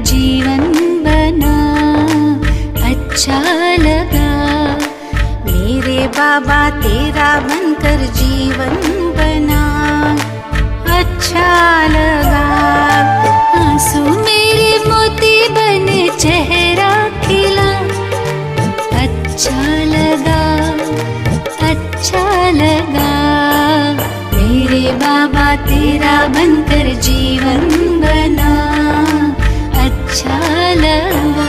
जीवन बना, अच्छा लगा। मेरे बाबा तेरा बनकर जीवन बना, अच्छा लगा। आंसू मेरे मोती बने चेहरा खिला, अच्छा लगा, अच्छा लगा। मेरे बाबा तेरा बनकर जीवन बना, अच्छा लगा।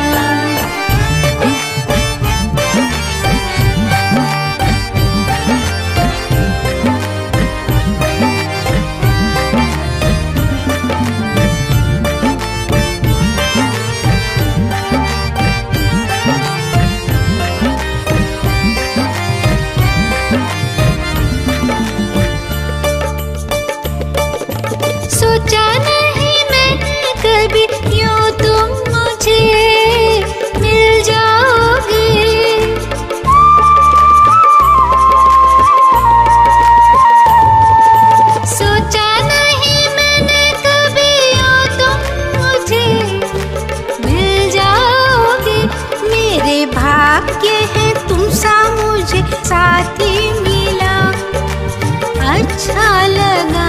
सोचा नहीं मैंने कभी यूं तुम मुझे मिल जाओगे। सोचा नहीं मैंने कभी यूं तुम मुझे मिल जाओगे। मेरे भाग्य है तुम सा मुझे साथी मिला, अच्छा लगा,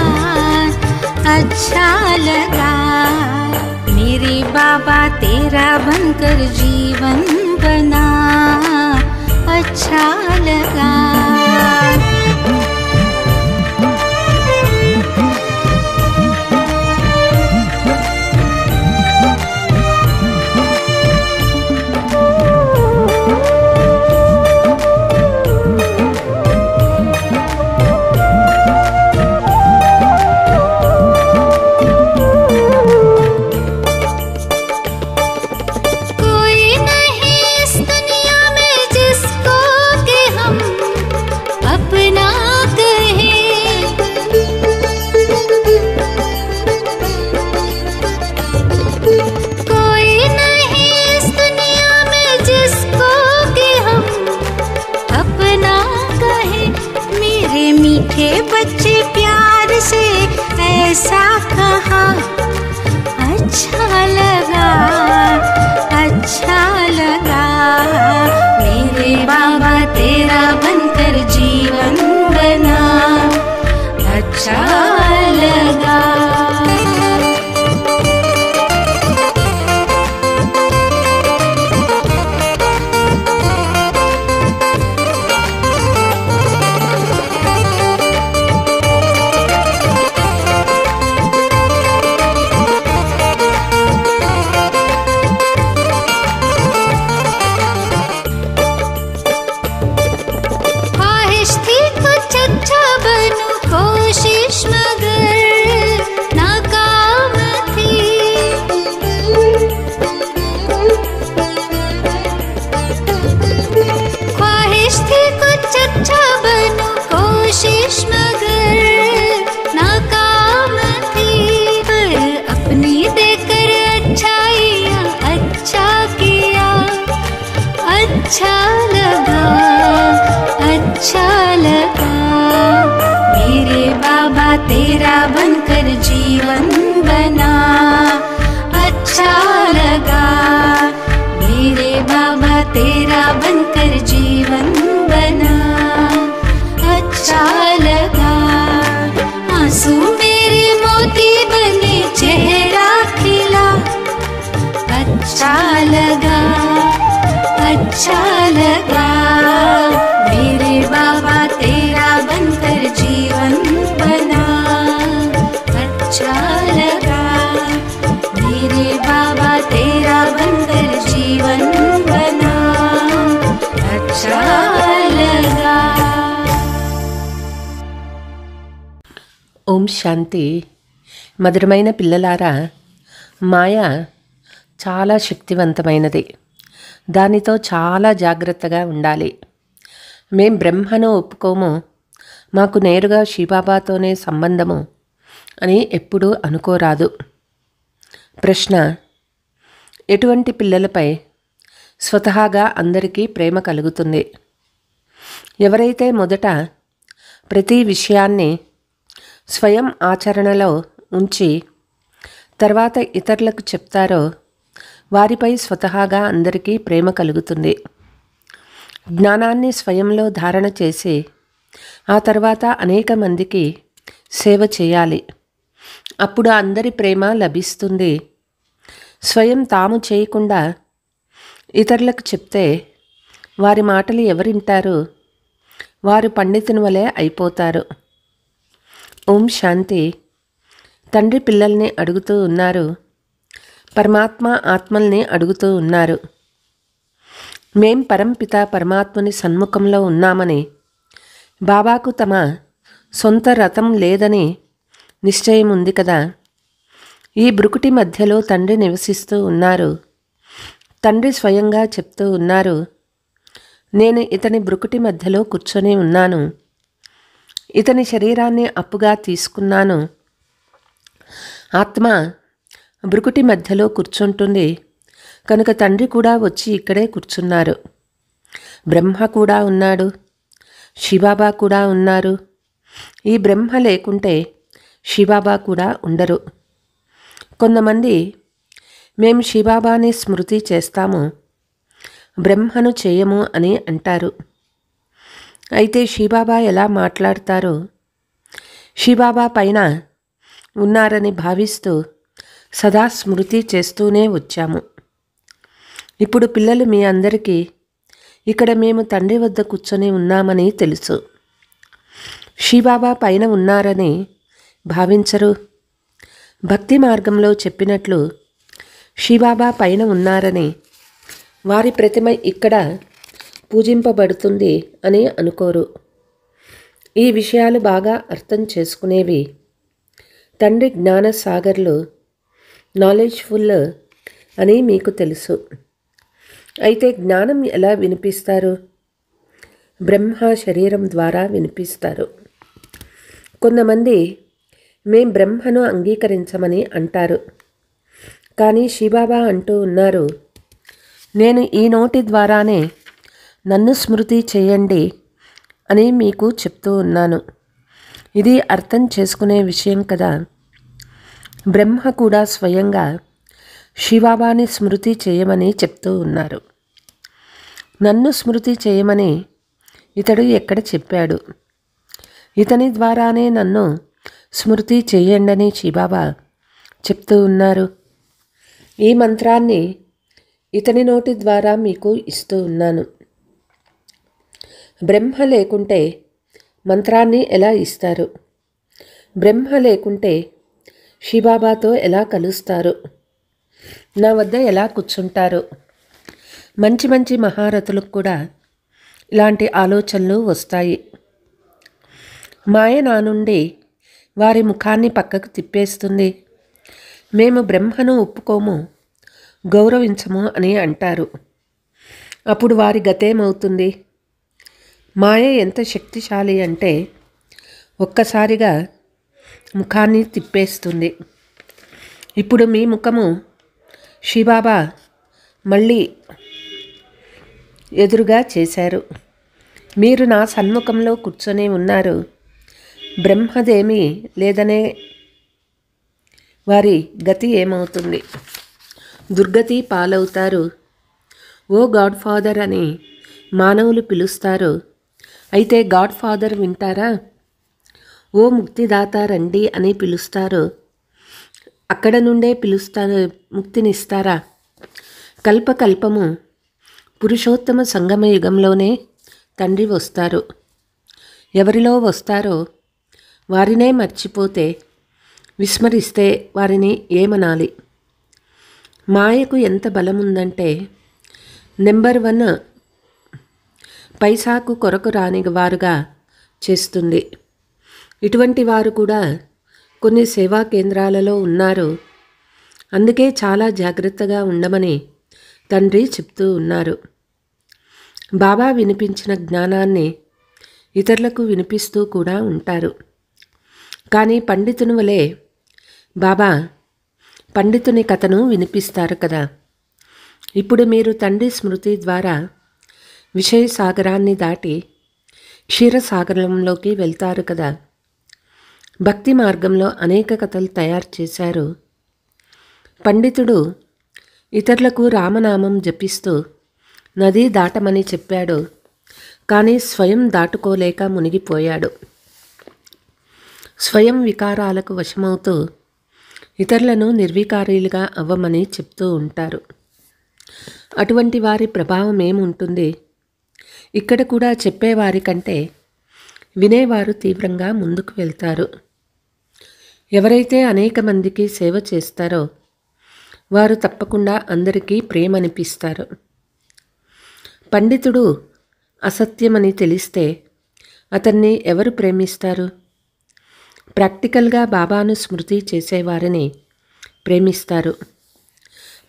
अच्छा लगा। मेरे बाबा तेरा बनकर जीवन बना, अच्छा लगा। बच्चे प्यार से ऐसा कहा, अच्छा लगा, अच्छा लगा। मेरे बाबा तेरा बनकर जीवन बना, अच्छा लगा। अच्छा लगा, अच्छा लगा। मेरे बाबा तेरा बनकर जीवन बना, अच्छा लगा। मेरे बाबा तेरा बनकर जीवन बना, अच्छा लगा। आंसू मेरे मोती बने चेहरा खिला, अच्छा लगा, अच्छा लगा। मेरे बाबा तेरा बनकर जीवन बना, अच्छा लगा। मेरे बाबा तेरा बनकर जीवन बना, अच्छा लगा। ఓం శాంతి. మధురమైన పిల్లలారా, మాయ చాలా శక్తివంతమైనది. దానితో చాలా జాగ్రత్తగా ఉండాలి. మేం బ్రహ్మను ఒప్పుకోము, మాకు నేరుగా శివబాబాతోనే సంబంధము అని ఎప్పుడూ అనుకోరాదు. ప్రశ్న: ఎటువంటి పిల్లలపై స్వతహాగా అందరికీ ప్రేమ కలుగుతుంది? ఎవరైతే మొదట ప్రతి విషయాన్ని స్వయం ఆచరణలో ఉంచి తర్వాత ఇతరులకు చెప్తారో వారిపై స్వతహాగా అందరికీ ప్రేమ కలుగుతుంది. జ్ఞానాన్ని స్వయంలో ధారణ చేసి ఆ తర్వాత అనేక మందికి సేవ చేయాలి. అప్పుడు అందరి ప్రేమ లభిస్తుంది. స్వయం తాము చేయకుండా ఇతరులకు చెప్తే వారి మాటలు ఎవరింటారు? వారు పండితుని వలె అయిపోతారు. ఓం శాంతి. తండ్రి పిల్లల్ని అడుగుతూ ఉన్నారు, పరమాత్మ ఆత్మల్ని అడుగుతూ ఉన్నారు. మేం పరంపిత పరమాత్మని సన్ముఖంలో ఉన్నామని, బాబాకు తమ సొంత రథం లేదని నిశ్చయం ఉంది కదా. ఈ బ్రుకుటి మధ్యలో తండ్రి నివసిస్తూ ఉన్నారు. తండ్రి స్వయంగా చెప్తూ ఉన్నారు, నేను ఇతని బ్రుకుటి మధ్యలో కూర్చొని ఉన్నాను. ఇతని శరీరాన్ని అప్పుగా తీసుకున్నాను. ఆత్మ బ్రుకుటి మధ్యలో కూర్చుంటుంది కనుక తండ్రి కూడా వచ్చి ఇక్కడే కూర్చున్నారు. బ్రహ్మ కూడా ఉన్నాడు, శివబాబా కూడా ఉన్నారు. ఈ బ్రహ్మ లేకుంటే శివబాబా కూడా ఉండరు. కొంతమంది మేము శివబాబాని స్మృతి చేస్తాము, బ్రహ్మను చేయము అని అంటారు. అయితే శివబాబా ఎలా మాట్లాడతారో, శివబాబా పైన ఉన్నారని భావిస్తూ సదా స్మృతి చేస్తూనే వచ్చాము. ఇప్పుడు పిల్లలు మీ అందరికీ ఇక్కడ మేము తండ్రి వద్ద కూర్చొని ఉన్నామని తెలుసు. శివబాబా పైన ఉన్నారని భావించరు. భక్తి మార్గంలో చెప్పినట్లు శివబాబా పైన ఉన్నారని, వారి ప్రతిమ ఇక్కడ పూజింపబడుతుంది అని అనుకోరు. ఈ విషయాలు బాగా అర్థం చేసుకునేవి. తండ్రి జ్ఞానసాగర్లు, నాలెడ్జ్ఫుల్ అని మీకు తెలుసు. అయితే జ్ఞానం ఎలా వినిపిస్తారు? బ్రహ్మ శరీరం ద్వారా వినిపిస్తారు. కొంతమంది మేం బ్రహ్మను అంగీకరించమని అంటారు. కానీ శివబాబా అంటూ ఉన్నారు, నేను ఈ నోటి ద్వారానే నన్ను స్మృతి చేయండి అని మీకు చెప్తూ ఉన్నాను. ఇది అర్థం చేసుకునే విషయం కదా. బ్రహ్మ కూడా స్వయంగా శివబాబాని స్మృతి చేయమని చెప్తూ ఉన్నారు. నన్ను స్మృతి చేయమని ఇతడు ఎక్కడ చెప్పాడు? ఇతని ద్వారానే నన్ను స్మృతి చేయండని శివబాబా చెప్తూ ఉన్నారు. ఈ మంత్రాన్ని ఇతని నోటి ద్వారా మీకు ఇస్తూ ఉన్నాను. బ్రహ్మ లేకుంటే మంత్రాన్ని ఎలా ఇస్తారు? బ్రహ్మ లేకుంటే శివబాబాతో ఎలా కలుస్తారు? నా వద్ద ఎలా కూర్చుంటారు? మంచి మంచి మహారథులకు కూడా ఇలాంటి ఆలోచనలు వస్తాయి. మాయ నా నుండి వారి ముఖాన్ని పక్కకు తిప్పేస్తుంది. మేము బ్రహ్మను ఒప్పుకోము, గౌరవించము అని అంటారు. అప్పుడు వారి గతేమవుతుంది? మాయ ఎంత శక్తిశాలి అంటే ఒక్కసారిగా ముఖాన్ని తిప్పేస్తుంది. ఇప్పుడు మీ ముఖము శివబాబా మళ్ళీ ఎదురుగా చేశారు. మీరు నా సన్ముఖంలో కూర్చొని ఉన్నారు. బ్రహ్మదేమీ లేదనే వారి గతి ఏమవుతుంది? దుర్గతి పాలవుతారు. ఓ గాడ్ ఫాదర్ అని మానవులు పిలుస్తారు. అయితే గాడ్ ఫాదర్ వింటారా? ఓ ముక్తిదాత రండి అని పిలుస్తారు. అక్కడ నుండే పిలుస్తారు, ముక్తినిస్తారా? కల్పకల్పము పురుషోత్తమ సంగమ యుగంలోనే తండ్రి వస్తారు. ఎవరిలో వస్తారో వారినే మర్చిపోతే, విస్మరిస్తే వారిని ఏమనాలి? మాయకు ఎంత బలముందంటే నెంబర్ 1 పైసాకు కొరకు రాని వారుగా చేస్తుంది. ఇటువంటి వారు కూడా కొన్ని సేవా కేంద్రాలలో ఉన్నారు. అందుకే చాలా జాగ్రత్తగా ఉండమని తండ్రి చెప్తూ ఉన్నారు. బాబా వినిపించిన జ్ఞానాన్ని ఇతరులకు వినిపిస్తూ కూడా ఉంటారు. కానీ పండితుని వలె బాబా పండితుని కథను వినిపిస్తారు కదా. ఇప్పుడు మీరు తండ్రి స్మృతి ద్వారా విషయ సాగరాన్ని దాటి క్షీరసాగరంలోకి వెళ్తారు కదా. భక్తి మార్గంలో అనేక కథలు తయారు చేశారు. పండితుడు ఇతరులకు రామనామం జపిస్తూ నది దాటమని చెప్పాడు, కానీ స్వయం దాటుకోలేక మునిగిపోయాడు. స్వయం వికారాలకు వశమవుతూ ఇతరులను నిర్వికారీలుగా అవ్వమని చెప్తూ ఉంటారు. అటువంటి వారి ప్రభావం ఏముంటుంది? ఇక్కడ కూడా చెప్పేవారి కంటే వినేవారు తీవ్రంగా ముందుకు వెళ్తారు. ఎవరైతే అనేక మందికి సేవ చేస్తారో వారు తప్పకుండా అందరికీ ప్రేమనిపిస్తారు. పండితుడు అసత్యమని తెలిస్తే అతన్ని ఎవరు ప్రేమిస్తారు? ప్రాక్టికల్గా బాబాను స్మృతి చేసేవారిని ప్రేమిస్తారు.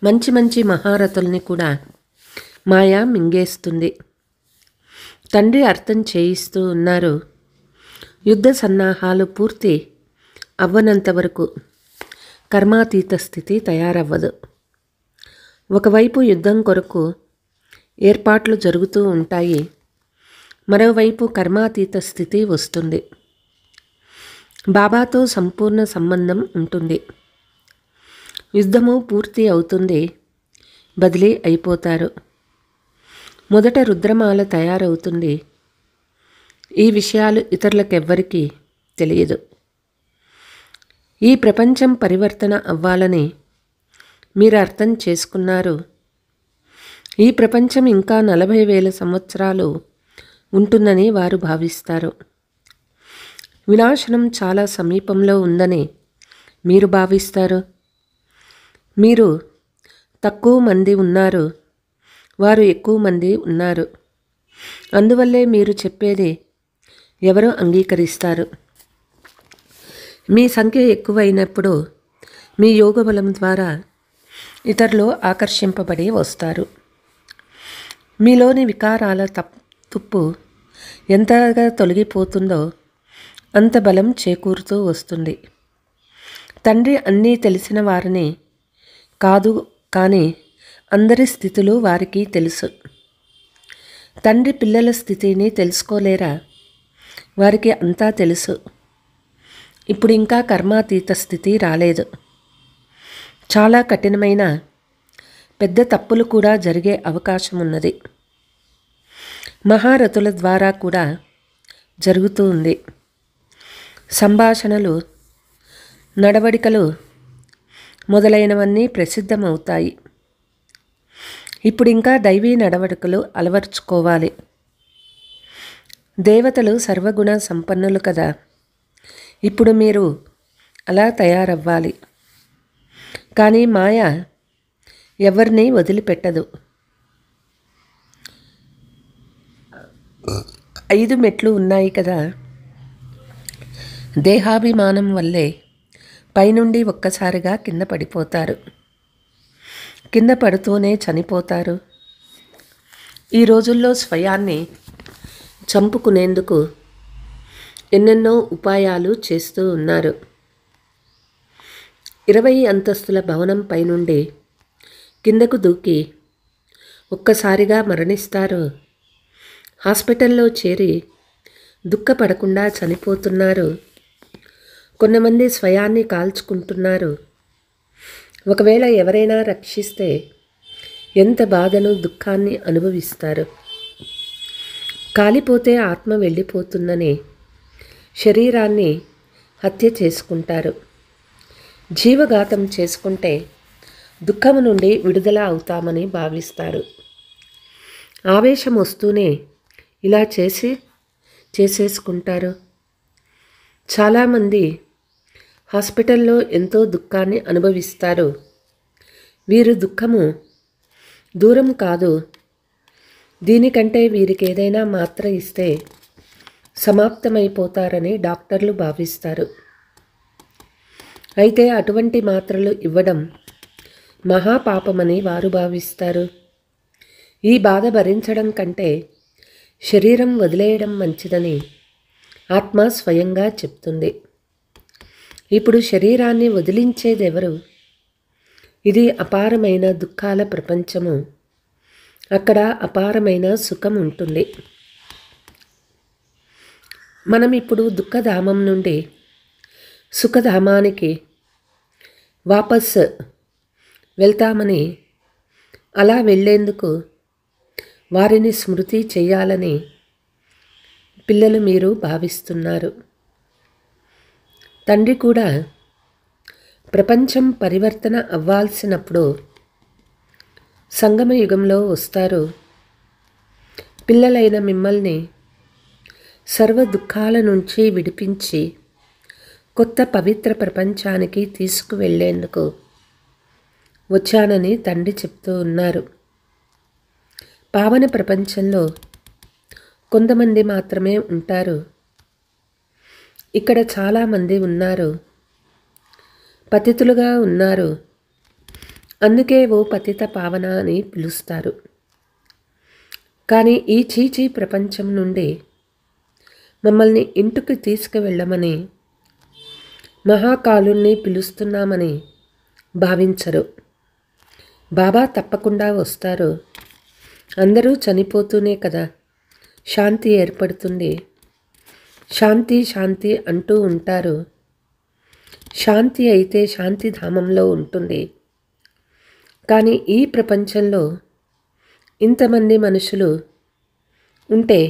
మంచి మంచి మహారథుల్ని కూడా మాయ మింగేస్తుంది. తండ్రి అర్థం చేయిస్తూ ఉన్నారు, యుద్ధ సన్నాహాలు పూర్తి అవ్వనంత వరకు కర్మాతీత స్థితి తయారవ్వదు. ఒకవైపు యుద్ధం కొరకు ఏర్పాట్లు జరుగుతూ ఉంటాయి, మరోవైపు కర్మాతీత స్థితి వస్తుంది. బాబాతో సంపూర్ణ సంబంధం ఉంటుంది. యుద్ధము పూర్తి అవుతుంది, బదిలీ అయిపోతారు. మొదట రుద్రమాల తయారవుతుంది. ఈ విషయాలు ఇతరులకెవ్వరికీ తెలియదు. ఈ ప్రపంచం పరివర్తన అవ్వాలని మీరు అర్థం చేసుకున్నారు. ఈ ప్రపంచం ఇంకా 40,000 సంవత్సరాలు ఉంటుందని వారు భావిస్తారు. వినాశనం చాలా సమీపంలో ఉందని మీరు భావిస్తారు. మీరు తక్కువ మంది ఉన్నారు, వారు ఎక్కువ మంది ఉన్నారు. అందువల్లే మీరు చెప్పేది ఎవరు అంగీకరిస్తారు? మీ సంఖ్య ఎక్కువైనప్పుడు మీ యోగబలం ద్వారా ఇతరులు ఆకర్షింపబడి వస్తారు. మీలోని వికారాల తుప్పు ఎంతగా తొలగిపోతుందో అంత బలం చేకూరుతూ వస్తుంది. తండ్రి అన్నీ తెలిసిన వారిని కాదు, కానీ అందరి స్థితులు వారికి తెలుసు. తండ్రి పిల్లల స్థితిని తెలుసుకోలేరా? వారికి అంతా తెలుసు. ఇప్పుడు ఇంకా కర్మాతీత స్థితి రాలేదు. చాలా కఠినమైన పెద్ద తప్పులు కూడా జరిగే అవకాశం ఉన్నది. మహారథుల ద్వారా కూడా జరుగుతూ ఉంది. సంభాషణలు, నడవడికలు మొదలైనవన్నీ ప్రసిద్ధమవుతాయి. ఇప్పుడు ఇంకా దైవీ నడవడికలు అలవర్చుకోవాలి. దేవతలు సర్వగుణ సంపన్నులు కదా, ఇప్పుడు మీరు అలా తయారవ్వాలి. కానీ మాయ ఎవరిని వదిలిపెట్టదు. 5 మెట్లు ఉన్నాయి కదా, దేహాభిమానం వల్లే పైనుండి ఒక్కసారిగా కింద పడిపోతారు. కింద పడుతూనే చనిపోతారు. ఈ రోజుల్లో స్వయాన్ని చంపుకునేందుకు ఎన్నెన్నో ఉపాయాలు చేస్తూ ఉన్నారు. 20 అంతస్తుల భవనం పైనుండి కిందకు దూకి ఒక్కసారిగా మరణిస్తారు. హాస్పిటల్లో చేరి దుఃఖపడకుండా చనిపోతున్నారు. కొంతమంది స్వయాన్ని కాల్చుకుంటున్నారు. ఒకవేళ ఎవరైనా రక్షిస్తే ఎంత బాధను, దుఃఖాన్ని అనుభవిస్తారు. కాలిపోతే ఆత్మ వెళ్ళిపోతుందని శరీరాన్ని హత్య చేసుకుంటారు. జీవఘాతం చేసుకుంటే దుఃఖము నుండి విడుదల అవుతామని భావిస్తారు. ఆవేశం వస్తూనే ఇలా చేసేసుకుంటారు. చాలామంది హాస్పిటల్లో ఎంతో దుఃఖాన్ని అనుభవిస్తారు. వీరు దుఃఖము దూరం కాదు. దీనికంటే వీరికి ఏదైనా మాత్ర ఇస్తే సమాప్తమైపోతారని డాక్టర్లు భావిస్తారు. అయితే అటువంటి మాత్రలు ఇవ్వడం మహాపాపమని వారు భావిస్తారు. ఈ బాధ భరించడం కంటే శరీరం వదిలేయడం మంచిదని ఆత్మ స్వయంగా చెప్తుంది. ఇప్పుడు శరీరాన్ని వదిలించేదెవరు? ఇది అపారమైన దుఃఖాల ప్రపంచము. అక్కడ అపారమైన సుఖం ఉంటుంది. మనం ఇప్పుడు దుఃఖధామం నుండి సుఖధామానికి వాపస్ వెళ్తామని అలా వెళ్ళేందుకు వారిని స్మృతి చేయాలని పిల్లలు మీరు భావిస్తున్నారు. తండ్రి కూడా ప్రపంచం పరివర్తన అవ్వాల్సినప్పుడు సంగమ యుగంలో వస్తారు. పిల్లలైన మిమ్మల్ని సర్వ దుఃఖాల నుంచి విడిపించి కొత్త పవిత్ర ప్రపంచానికి తీసుకువెళ్ళేందుకు వచ్చానని తండ్రి చెప్తూ ఉన్నారు. పావన ప్రపంచంలో కొంతమంది మాత్రమే ఉంటారు. ఇక్కడ చాలామంది ఉన్నారు, పతితులుగా ఉన్నారు. అందుకే ఓ పతిత పావన అని పిలుస్తారు. కానీ ఈ చీచీ ప్రపంచం నుండి మమ్మల్ని ఇంటికి తీసుకువెళ్ళమని మహాకాలుణ్ణి పిలుస్తున్నామని భావించరు. బాబా తప్పకుండా వస్తారు. అందరూ చనిపోతూనే కదా శాంతి ఏర్పడుతుంది. శాంతి శాంతి అంటూ ఉంటారు. శాంతి అయితే శాంతిధామంలో ఉంటుంది. కానీ ఈ ప్రపంచంలో ఇంతమంది మనుషులు ఉంటే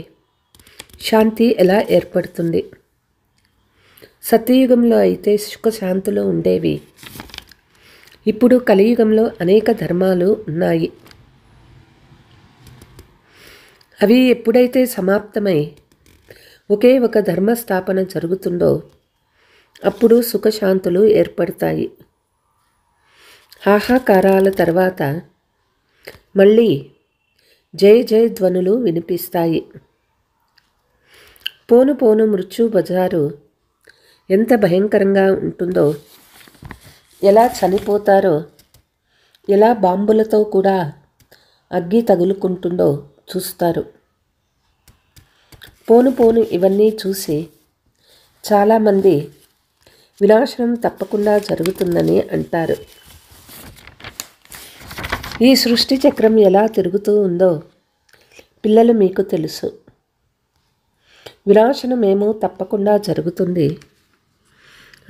శాంతి ఎలా ఏర్పడుతుంది? సత్యయుగంలో అయితే సుఖశాంతులు ఉండేవి. ఇప్పుడు కలియుగంలో అనేక ధర్మాలు ఉన్నాయి. అవి ఎప్పుడైతే సమాప్తమై ఒకే ఒక ధర్మస్థాపన జరుగుతుందో అప్పుడు సుఖశాంతులు ఏర్పడతాయి. హాహాకారాల తర్వాత మళ్ళీ జయ జయ ధ్వనులు వినిపిస్తాయి. పోను పోను మృత్యు బజారు ఎంత భయంకరంగా ఉంటుందో, ఎలా చనిపోతారో, ఎలా బాంబులతో కూడా అగ్గి తగులుకుంటుందో చూస్తారు. పోను పోను ఇవన్నీ చూసి చాలామంది వినాశనం తప్పకుండా జరుగుతుందని అంటారు. ఈ సృష్టి చక్రం ఎలా తిరుగుతూ ఉందో పిల్లలు మీకు తెలుసు. వినాశనమేమో తప్పకుండా జరుగుతుంది.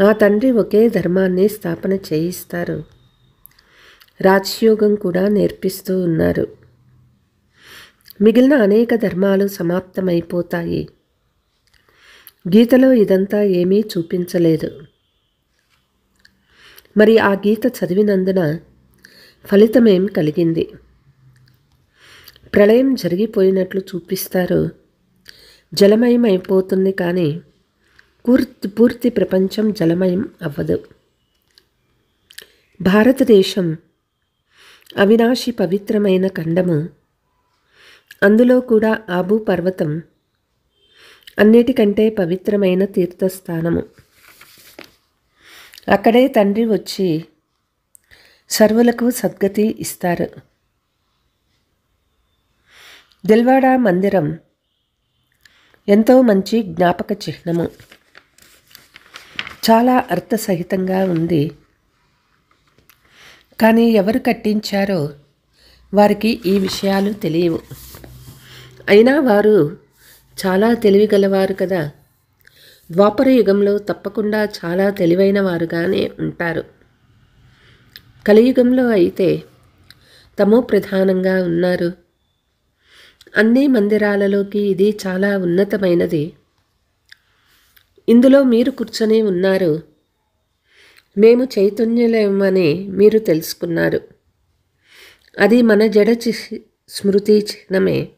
ఆ తండ్రి ఒకే ధర్మాన్ని స్థాపన చేయిస్తారు. రాజయోగం కూడా నేర్పిస్తూ ఉన్నారు. మిగిలిన అనేక ధర్మాలు సమాప్తమైపోతాయి. గీతలో ఇదంతా ఏమీ చూపించలేదు. మరి ఆ గీత చదివినందున ఫలితమేం కలిగింది? ప్రళయం జరిగిపోయినట్లు చూపిస్తారు. జలమయం అయిపోతుంది, కానీ పూర్తి ప్రపంచం జలమయం అవ్వదు. భారతదేశం అవినాశి పవిత్రమైన ఖండము. అందులో కూడా ఆబూ పర్వతం అన్నిటికంటే పవిత్రమైన తీర్థస్థానము. అక్కడే తండ్రి వచ్చి సర్వులకు సద్గతి ఇస్తారు. దిల్వాడా మందిరం ఎంతో మంచి జ్ఞాపక చిహ్నము. చాలా అర్థసహితంగా ఉంది. కానీ ఎవరు కట్టించారో వారికి ఈ విషయాలు తెలియవు. అయినా వారు చాలా తెలివిగలవారు కదా. ద్వాపర యుగంలో తప్పకుండా చాలా తెలివైన వారుగానే ఉంటారు. కలియుగంలో అయితే తమో ప్రధానంగా ఉన్నారు. అన్ని మందిరాలలోకి ఇది చాలా ఉన్నతమైనది. ఇందులో మీరు కూర్చొని ఉన్నారు. మేము చైతన్యులమని మీరు తెలుసుకున్నారు. అది మన జడ స్మృతి చిహ్నమే.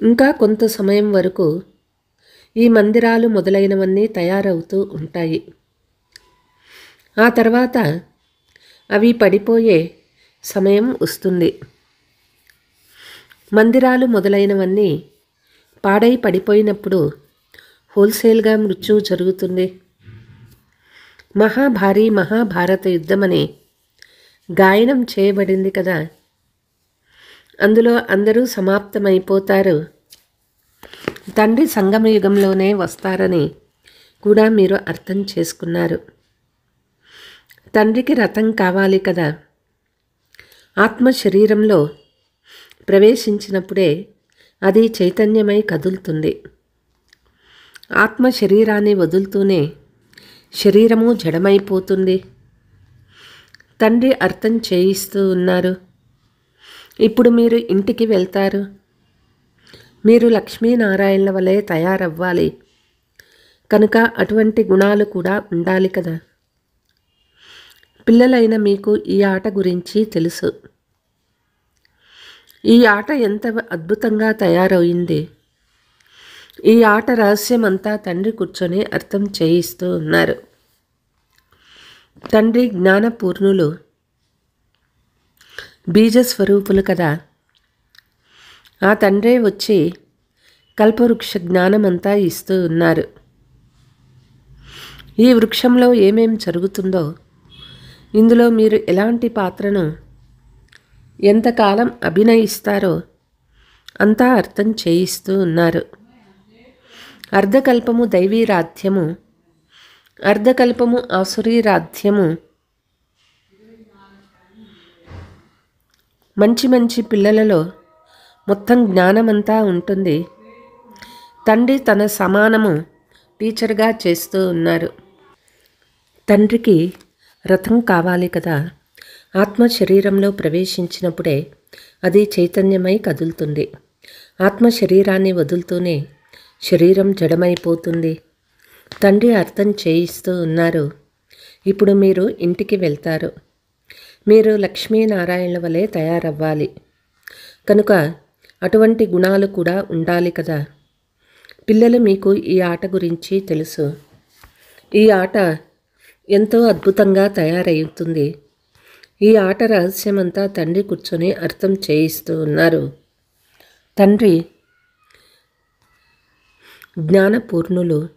ఇంకా కొంత సమయం వరకు ఈ మందిరాలు మొదలైనవన్నీ తయారవుతూ ఉంటాయి. ఆ తర్వాత అవి పడిపోయే సమయం వస్తుంది. మందిరాలు మొదలైనవన్నీ పాడై పడిపోయినప్పుడు హోల్సేల్గా మృత్యువు జరుగుతుంది. మహాభారత యుద్ధమని గాయనం చేయబడింది కదా. అందులో అందరూ సమాప్తమైపోతారు. తండ్రి సంగమయుగంలోనే వస్తారని కూడా మీరు అర్థం చేసుకున్నారు. తండ్రికి రథం కావాలి కదా. ఆత్మ శరీరంలో ప్రవేశించినప్పుడే అది చైతన్యమై కదులుతుంది. ఆత్మ శరీరాన్ని వదులుతూనే శరీరము జడమైపోతుంది. తండ్రి అర్థం చేయిస్తూ ఉన్నారు. ఇప్పుడు మీరు ఇంటికి వెళ్తారు. మీరు లక్ష్మీనారాయణల వలె తయారవ్వాలి కనుక అటువంటి గుణాలు కూడా ఉండాలి కదా. పిల్లలైన మీకు ఈ ఆట గురించి తెలుసు. ఈ ఆట ఎంత అద్భుతంగా తయారైంది. ఈ ఆట రహస్యమంతా తండ్రి కూర్చొని అర్థం చేయిస్తూ ఉన్నారు. తండ్రి జ్ఞానపూర్ణులు, బీజస్వరూపులు కదా. ఆ తండ్రే వచ్చి కల్పవృక్ష జ్ఞానమంతా ఇస్తూ ఉన్నారు. ఈ వృక్షంలో ఏమేం జరుగుతుందో, ఇందులో మీరు ఎలాంటి పాత్రను ఎంతకాలం అభినయిస్తారో అంతా అర్థం చేయిస్తూ ఉన్నారు. అర్ధకల్పము దైవీరాధ్యము, అర్ధకల్పము ఆసురీరాధ్యము. మంచి మంచి పిల్లలలో మొత్తం జ్ఞానమంతా ఉంటుంది. తండ్రి తన సమానము టీచర్గా చేస్తూ ఉన్నారు. తండ్రికి రథం కావాలి కదా. ఆత్మ శరీరంలో ప్రవేశించినప్పుడే అది చైతన్యమై కదులుతుంది. ఆత్మ శరీరాన్ని వదులుతూనే శరీరం జడమైపోతుంది. తండ్రి అర్థం చేయిస్తూ ఉన్నారు. ఇప్పుడు మీరు ఇంటికి వెళ్తారు. మీరు లక్ష్మీనారాయణల వలె తయారవ్వాలి కనుక అటువంటి గుణాలు కూడా ఉండాలి కదా. పిల్లలు మీకు ఈ ఆట గురించి తెలుసు. ఈ ఆట ఎంతో అద్భుతంగా తయారవుతుంది. ఈ ఆట రహస్యమంతా తండ్రి కూర్చొని అర్థం చేయిస్తూ ఉన్నారు. తండ్రి జ్ఞానపూర్ణులు,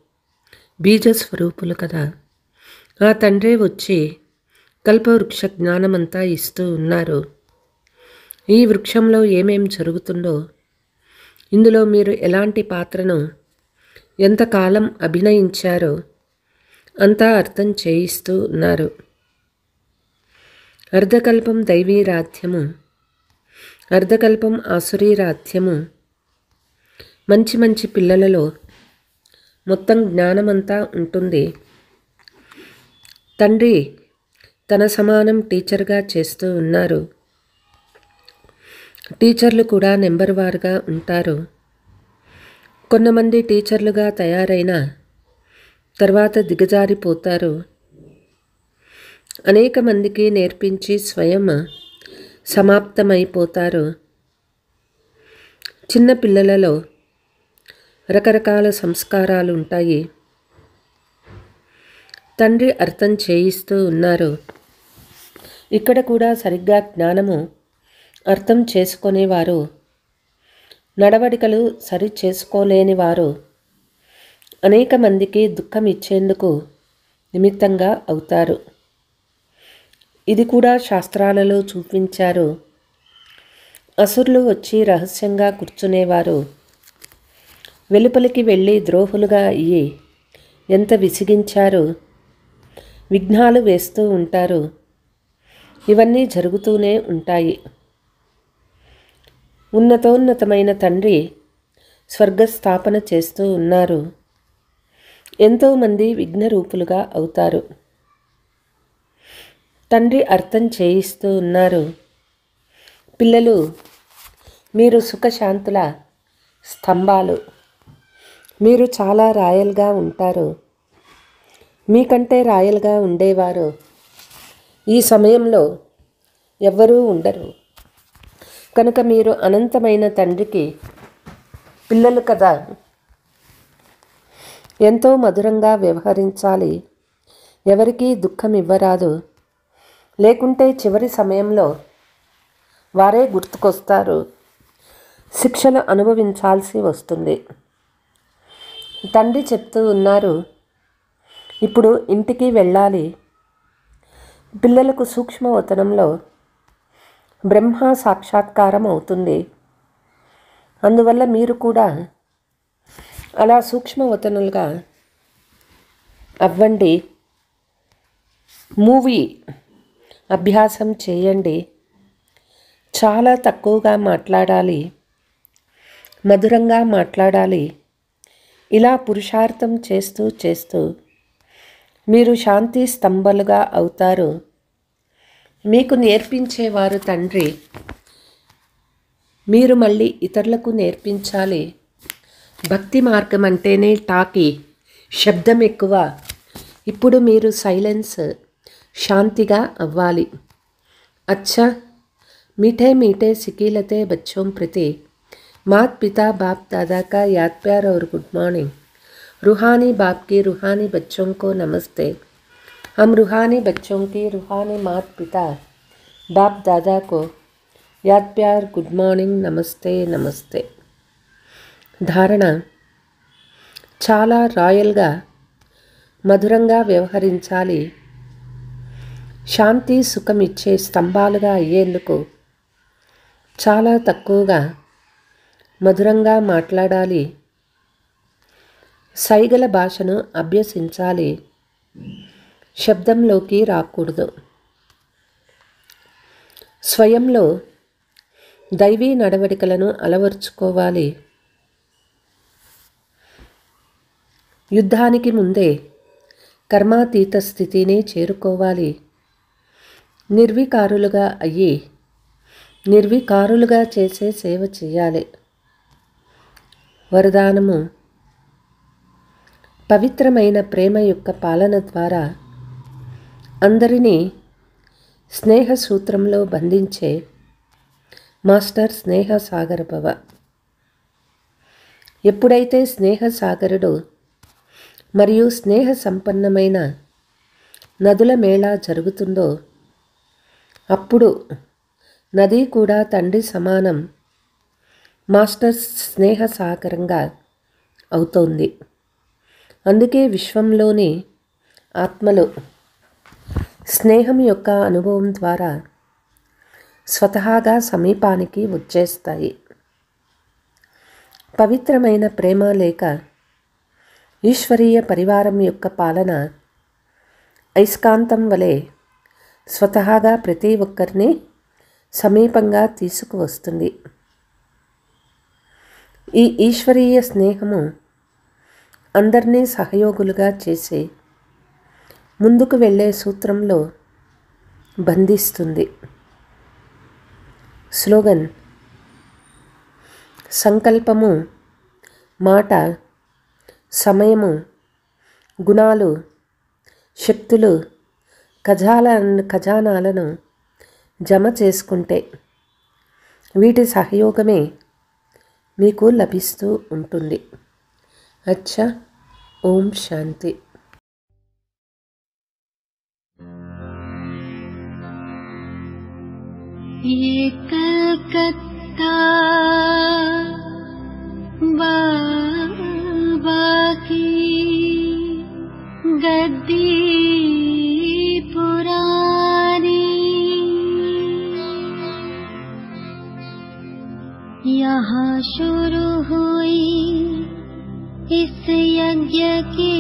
బీజస్వరూపులు కదా. ఆ తండ్రే వచ్చి కల్పవృక్ష జ్ఞానమంతా ఇస్తూ ఉన్నారు. ఈ వృక్షంలో ఏమేం జరుగుతుందో, ఇందులో మీరు ఎలాంటి పాత్రను ఎంతకాలం అభినయించారో అంతా అర్థం చేయిస్తూ ఉన్నారు. అర్ధకల్పం దైవీరాధ్యము, అర్ధకల్పం ఆసురీరాధ్యము. మంచి మంచి పిల్లలలో మొత్తం జ్ఞానమంతా ఉంటుంది. తండ్రి తన సమానం టీచర్గా చేస్తూ ఉన్నారు. టీచర్లు కూడా నెంబర్ వారుగా ఉంటారు. కొంతమంది టీచర్లుగా తయారైన తర్వాత దిగజారిపోతారు. అనేక మందికి నేర్పించి స్వయం సమాప్తమైపోతారు. చిన్న పిల్లలలో రకరకాల సంస్కారాలు ఉంటాయి. తండ్రి అర్థం చేయిస్తూ ఉన్నారు. ఇక్కడ కూడా సరిగ్గా జ్ఞానము అర్థం చేసుకునేవారు, నడవడికలు సరి చేసుకోలేని వారు అనేక మందికి దుఃఖం ఇచ్చేందుకు నిమిత్తంగా అవుతారు. ఇది కూడా శాస్త్రాలలో చూపించారు. అసురులు వచ్చి రహస్యంగా కూర్చునేవారు. వెలుపలికి వెళ్ళి ద్రోహులుగా అయ్యి ఎంత విసిగించారు. విఘ్నాలు వేస్తూ ఉంటారు. ఇవన్నీ జరుగుతూనే ఉంటాయి. ఉన్నతోన్నతమైన తండ్రి స్వర్గస్థాపన చేస్తూ ఉన్నారు. ఎంతోమంది విఘ్నరూపులుగా అవుతారు. తండ్రి అర్థం చేయిస్తూ ఉన్నారు. పిల్లలు, మీరు సుఖశాంతుల స్తంభాలు. మీరు చాలా రాయల్గా ఉంటారు. మీకంటే రాయల్గా ఉండేవారు ఈ సమయంలో ఎవ్వరూ ఉండరు. కనుక మీరు అనంతమైన తండ్రికి పిల్లలు కదా. ఎంతో మధురంగా వ్యవహరించాలి. ఎవరికీ దుఃఖం ఇవ్వరాదు. లేకుంటే చివరి సమయంలో వారే గుర్తుకొస్తారు. శిక్షలు అనుభవించాల్సి వస్తుంది. తండ్రి చెప్తూ ఉన్నారు, ఇప్పుడు ఇంటికి వెళ్ళాలి. పిల్లలకు సూక్ష్మవతనంలో బ్రహ్మ సాక్షాత్కారం అవుతుంది. అందువల్ల మీరు కూడా అలా సూక్ష్మవతనులుగా అవ్వండి. మూవీ అభ్యాసం చేయండి. చాలా తక్కువగా మాట్లాడాలి, మధురంగా మాట్లాడాలి. ఇలా పురుషార్థం చేస్తూ చేస్తూ మీరు శాంతి స్తంభలుగా అవుతారు. మీకు నేర్పించేవారు తండ్రి. మీరు మళ్ళీ ఇతరులకు నేర్పించాలి. భక్తి మార్గం అంటేనే టాకీ, శబ్దం ఎక్కువ. ఇప్పుడు మీరు సైలెన్స్, శాంతిగా అవ్వాలి. అచ్చా, मीठे मीठे सिकीलते बच्चों प्रति मात पिता बाप दादा का याद प्यार और गुड मॉर्निंग. रूहानी बाप की रूहानी बच्चों को नमस्ते. हम रूहानी बच्चों की रूहानी मात पिता बाप दादा को याद प्यार गुड मॉर्निंग नमस्ते नमस्ते. ధారణ: చాలా రాయల్గా మధురంగా వ్యవహరించాలి. శాంతి సుఖం ఇచ్చే స్తంభాలుగా అయ్యేందుకు చాలా తక్కువగా మధురంగా మాట్లాడాలి. సైగల భాషను అభ్యసించాలి. శబ్దంలోకి రాకూడదు. స్వయంలో దైవీ నడవడికలను అలవర్చుకోవాలి. యుద్ధానికి ముందే కర్మాతీత స్థితిని చేరుకోవాలి. నిర్వికారులుగా అయ్యి నిర్వికారులుగా చేసే సేవ చేయాలి. వరదానము: పవిత్రమైన ప్రేమ యొక్క పాలన ద్వారా అందరినీ స్నేహ సూత్రంలో బంధించే మాస్టర్ స్నేహ సాగర భవ. ఎప్పుడైతే స్నేహ సాగరుడు మరియు స్నేహ సంపన్నమైన నదుల మేళా జరుగుతుందో అప్పుడు నది కూడా తండ్రి సమానం మాస్టర్ స్నేహ సాగరంగా అవుతోంది. అందుకే విశ్వంలోని ఆత్మలు స్నేహం యొక్క అనుభవం ద్వారా స్వతహాగా సమీపానికి వచ్చేస్తాయి. పవిత్రమైన ప్రేమ లేక ఈశ్వరీయ పరివారం యొక్క పాలన అయస్కాంతం వలె స్వతహాగా ప్రతి ఒక్కరిని సమీపంగా తీసుకువస్తుంది. ఈ ఈశ్వరీయ స్నేహము అందరినీ సహయోగులుగా చేసి ముందుకు వెళ్ళే సూత్రంలో బంధిస్తుంది. స్లోగన్: సంకల్పము, మాట, సమయము, గుణాలు, శక్తులు, ఖజానాలను జమ చేసుకుంటే వీటి సహయోగమే మీకు లభిస్తూ ఉంటుంది. అచ్చా, ఓం శాంతి. ये कलकत्ता बाबा की गद्दी पुरानी, यहाँ शुरू हुई इस यज्ञ की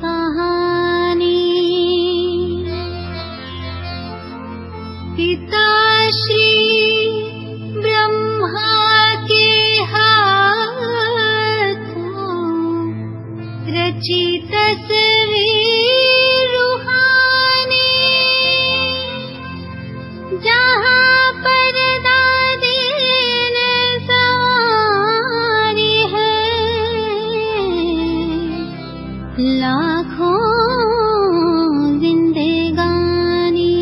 कहानी. पिता श्री ब्रह्मा के हाथों रची तस्वीर रूहानी, जहाँ पर दादी ने सवारी है लाखों जिंदगानी.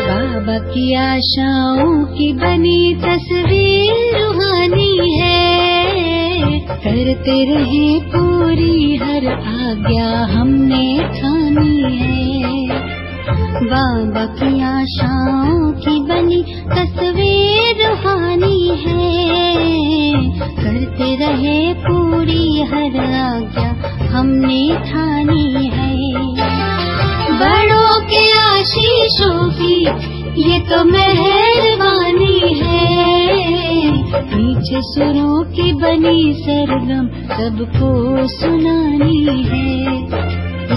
बाबा की आशाओं की बनी तस्वीर रूहानी है, करते रहे पूरी हर आज्ञा हमने ठानी है. बाबा की आशाओं की बनी तस्वीर रूहानी है, करते रहे पूरी हर आज्ञा हमने ठानी है. बड़ों के आशीषों की ये तो मेहर जैसे सुरों की बनी सरगम सबको सुनानी है।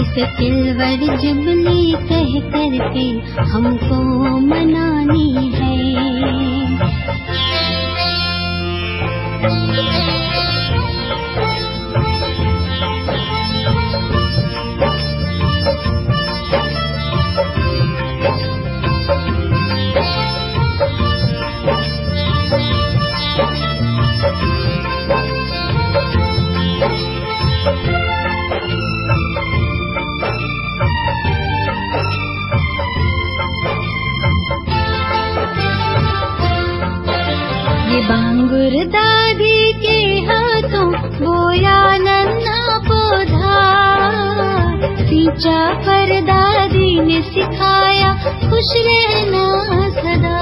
इस सिल्वर जुबली कह करके हमको मनानी है। बांगुर दादी के हाथों बोया नन्हा पौधा, सींचा पर दादी ने सिखाया खुश रहना सदा।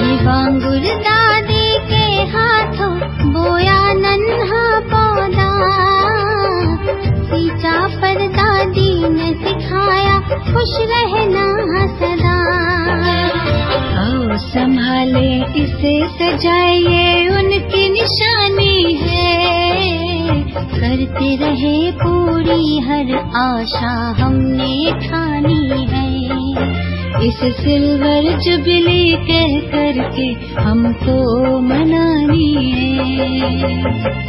ये बांगुर दादी के हाथों बोया नन्हा पौधा, सींचा पर दादी ने सिखाया खुश रहना सदा। आओ संभाले इसे सजाइए उनकी निशानी है, करते रहे पूरी हर आशा हमने ठानी है। इस सिल्वर जुबली कह करके हमको मनानी है।